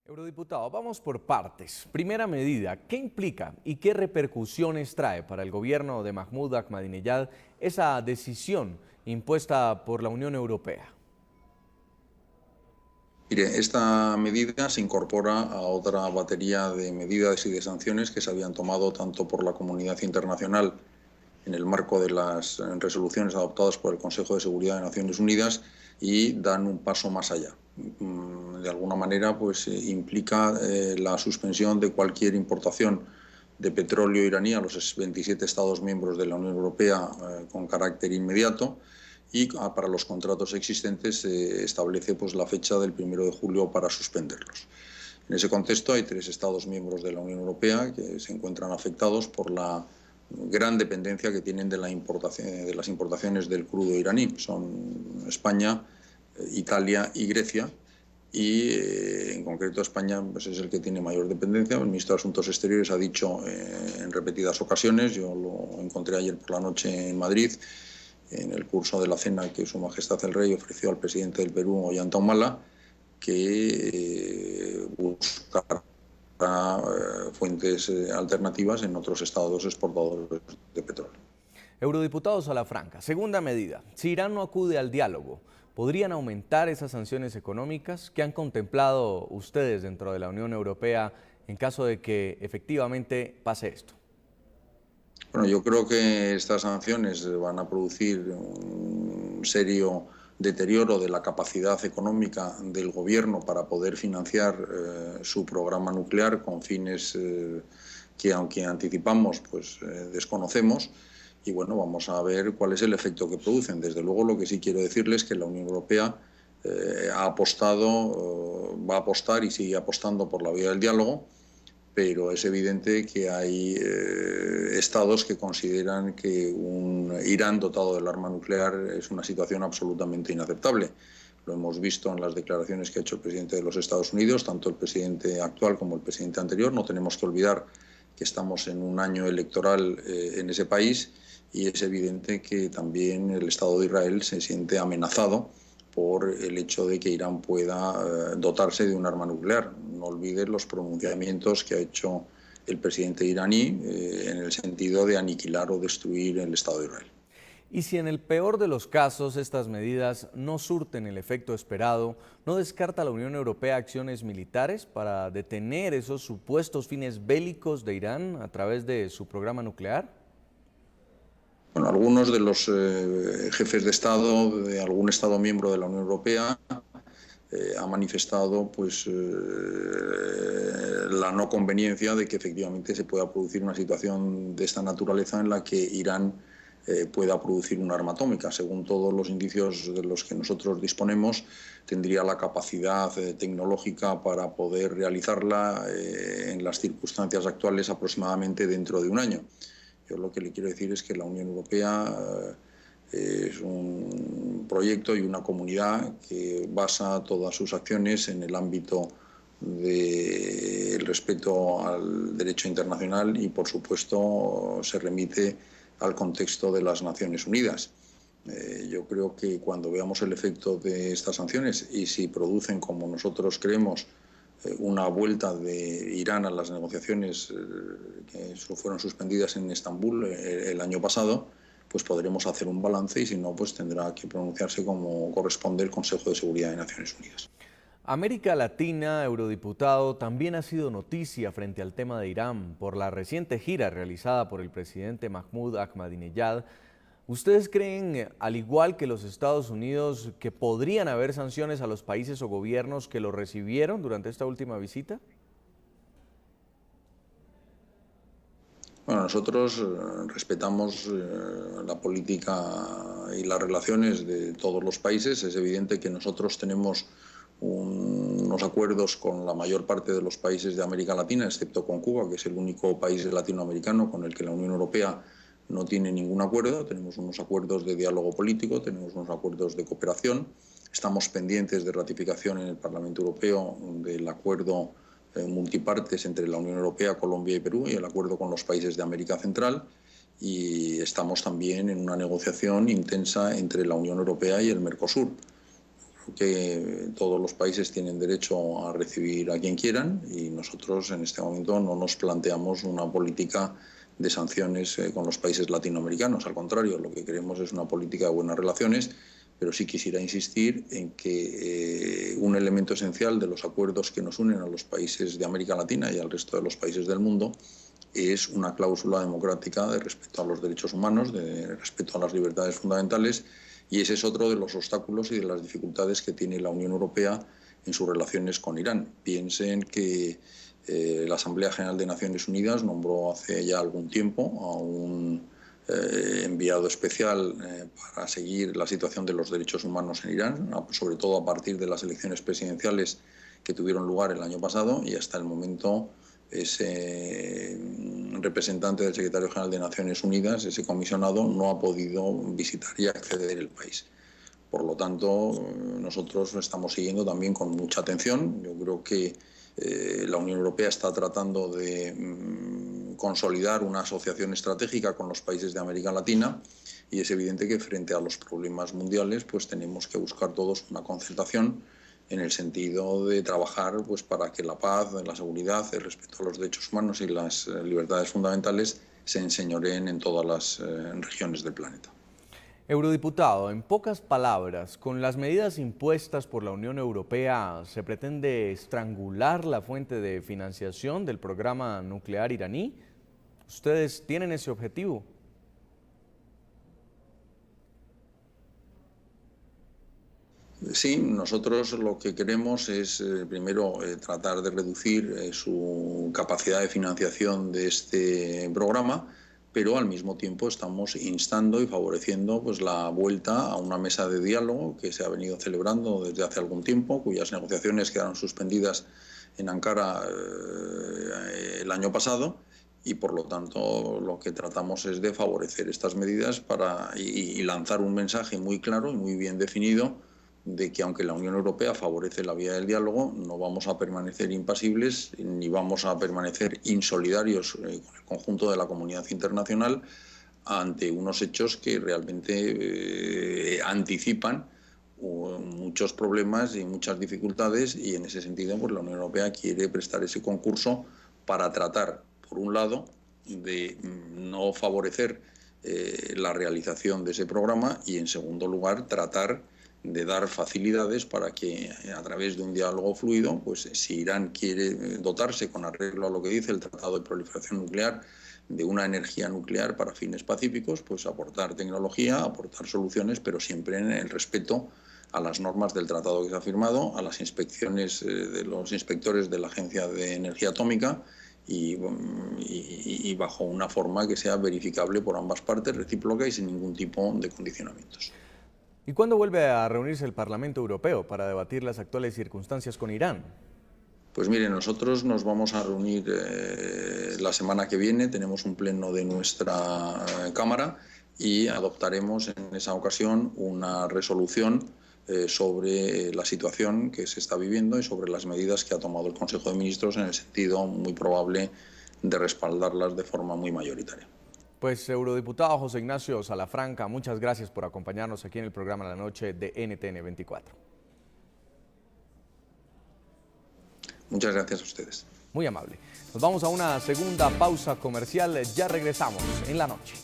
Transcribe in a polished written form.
Eurodiputado, vamos por partes. Primera medida, ¿qué implica y qué repercusiones trae para el gobierno de Mahmoud Ahmadinejad esa decisión impuesta por la Unión Europea? Mire, esta medida se incorpora a otra batería de medidas y de sanciones que se habían tomado tanto por la comunidad internacional en el marco de las resoluciones adoptadas por el Consejo de Seguridad de Naciones Unidas y dan un paso más allá. De alguna manera, pues implica la suspensión de cualquier importación de petróleo iraní a los 27 Estados miembros de la Unión Europea con carácter inmediato, y para los contratos existentes se establece pues la fecha del 1 de julio para suspenderlos. En ese contexto hay 3 Estados miembros de la Unión Europea que se encuentran afectados por la gran dependencia que tienen de las importaciones del crudo iraní. Son España, Italia y Grecia. Y en concreto España pues, es el que tiene mayor dependencia. El ministro de Asuntos Exteriores ha dicho en repetidas ocasiones, yo lo encontré ayer por la noche en Madrid, en el curso de la cena que Su Majestad el Rey ofreció al presidente del Perú, Ollanta Humala, que buscará fuentes alternativas en otros estados exportadores de petróleo. Eurodiputado Salafranca, segunda medida, si Irán no acude al diálogo, ¿podrían aumentar esas sanciones económicas que han contemplado ustedes dentro de la Unión Europea en caso de que efectivamente pase esto? Bueno, yo creo que estas sanciones van a producir un serio deterioro de la capacidad económica del gobierno para poder financiar su programa nuclear con fines que, aunque anticipamos, pues desconocemos. Y bueno, vamos a ver cuál es el efecto que producen. Desde luego, lo que sí quiero decirles es que la Unión Europea ha apostado, va a apostar y sigue apostando por la vía del diálogo, pero es evidente que hay estados que consideran que un Irán dotado del arma nuclear es una situación absolutamente inaceptable. Lo hemos visto en las declaraciones que ha hecho el presidente de los Estados Unidos, tanto el presidente actual como el presidente anterior. No tenemos que olvidar que estamos en un año electoral en ese país, y es evidente que también el Estado de Israel se siente amenazado por el hecho de que Irán pueda dotarse de un arma nuclear. No olviden los pronunciamientos que ha hecho el presidente iraní en el sentido de aniquilar o destruir el Estado de Israel. Y si en el peor de los casos estas medidas no surten el efecto esperado, ¿no descarta la Unión Europea acciones militares para detener esos supuestos fines bélicos de Irán a través de su programa nuclear? Bueno, algunos de los jefes de Estado de algún Estado miembro de la Unión Europea ha manifestado pues, la no conveniencia de que efectivamente se pueda producir una situación de esta naturaleza en la que Irán pueda producir un arma atómica. Según todos los indicios de los que nosotros disponemos, tendría la capacidad tecnológica para poder realizarla en las circunstancias actuales aproximadamente dentro de un año. Yo lo que le quiero decir es que la Unión Europea es un proyecto y una comunidad que basa todas sus acciones en el ámbito del respeto al derecho internacional y, por supuesto, se remite al contexto de las Naciones Unidas. Yo creo que cuando veamos el efecto de estas sanciones y si producen, como nosotros creemos, una vuelta de Irán a las negociaciones que fueron suspendidas en Estambul el año pasado, pues podremos hacer un balance, y si no, pues tendrá que pronunciarse como corresponde el Consejo de Seguridad de Naciones Unidas. América Latina, eurodiputado, también ha sido noticia frente al tema de Irán por la reciente gira realizada por el presidente Mahmoud Ahmadinejad. ¿Ustedes creen, al igual que los Estados Unidos, que podrían haber sanciones a los países o gobiernos que lo recibieron durante esta última visita? Bueno, nosotros respetamos la política y las relaciones de todos los países. Es evidente que nosotros tenemos unos acuerdos con la mayor parte de los países de América Latina, excepto con Cuba, que es el único país latinoamericano con el que la Unión Europea no tiene ningún acuerdo. Tenemos unos acuerdos de diálogo político, tenemos unos acuerdos de cooperación. Estamos pendientes de ratificación en el Parlamento Europeo del acuerdo multipartes entre la Unión Europea, Colombia y Perú, y el acuerdo con los países de América Central. Y estamos también en una negociación intensa entre la Unión Europea y el Mercosur. Creo que todos los países tienen derecho a recibir a quien quieran y nosotros en este momento no nos planteamos una política de sanciones con los países latinoamericanos. Al contrario, lo que queremos es una política de buenas relaciones, pero sí quisiera insistir en que un elemento esencial de los acuerdos que nos unen a los países de América Latina y al resto de los países del mundo es una cláusula democrática de respeto a los derechos humanos, de respeto a las libertades fundamentales, y ese es otro de los obstáculos y de las dificultades que tiene la Unión Europea en sus relaciones con Irán. Piensen que la Asamblea General de Naciones Unidas nombró hace ya algún tiempo a un enviado especial para seguir la situación de los derechos humanos en Irán, sobre todo a partir de las elecciones presidenciales que tuvieron lugar el año pasado, y hasta el momento ese representante del secretario general de Naciones Unidas, ese comisionado, no ha podido visitar y acceder al país. Por lo tanto, nosotros lo estamos siguiendo también con mucha atención. Yo creo que la Unión Europea está tratando de consolidar una asociación estratégica con los países de América Latina y es evidente que frente a los problemas mundiales pues tenemos que buscar todos una concertación en el sentido de trabajar pues, para que la paz, la seguridad, el respeto a los derechos humanos y las libertades fundamentales se enseñoreen en todas las regiones del planeta. Eurodiputado, en pocas palabras, con las medidas impuestas por la Unión Europea, ¿se pretende estrangular la fuente de financiación del programa nuclear iraní? ¿Ustedes tienen ese objetivo? Sí, nosotros lo que queremos es, primero, tratar de reducir su capacidad de financiación de este programa, pero al mismo tiempo estamos instando y favoreciendo pues, la vuelta a una mesa de diálogo que se ha venido celebrando desde hace algún tiempo, cuyas negociaciones quedaron suspendidas en Ankara el año pasado, y por lo tanto lo que tratamos es de favorecer estas medidas y lanzar un mensaje muy claro y muy bien definido de que aunque la Unión Europea favorece la vía del diálogo, no vamos a permanecer impasibles ni vamos a permanecer insolidarios con el conjunto de la comunidad internacional ante unos hechos que realmente anticipan muchos problemas y muchas dificultades, y en ese sentido pues, la Unión Europea quiere prestar ese concurso para tratar, por un lado, de no favorecer la realización de ese programa y, en segundo lugar, tratar de dar facilidades para que a través de un diálogo fluido, pues si Irán quiere dotarse con arreglo a lo que dice el Tratado de Proliferación Nuclear de una energía nuclear para fines pacíficos, pues aportar tecnología, aportar soluciones, pero siempre en el respeto a las normas del tratado que se ha firmado, a las inspecciones de los inspectores de la Agencia de Energía Atómica y bajo una forma que sea verificable por ambas partes, recíproca y sin ningún tipo de condicionamientos. ¿Y cuándo vuelve a reunirse el Parlamento Europeo para debatir las actuales circunstancias con Irán? Pues mire, nosotros nos vamos a reunir la semana que viene, tenemos un pleno de nuestra Cámara y adoptaremos en esa ocasión una resolución sobre la situación que se está viviendo y sobre las medidas que ha tomado el Consejo de Ministros en el sentido muy probable de respaldarlas de forma muy mayoritaria. Pues, eurodiputado José Ignacio Salafranca, muchas gracias por acompañarnos aquí en el programa de la noche de NTN 24. Muchas gracias a ustedes. Muy amable. Nos vamos a una segunda pausa comercial, ya regresamos en la noche.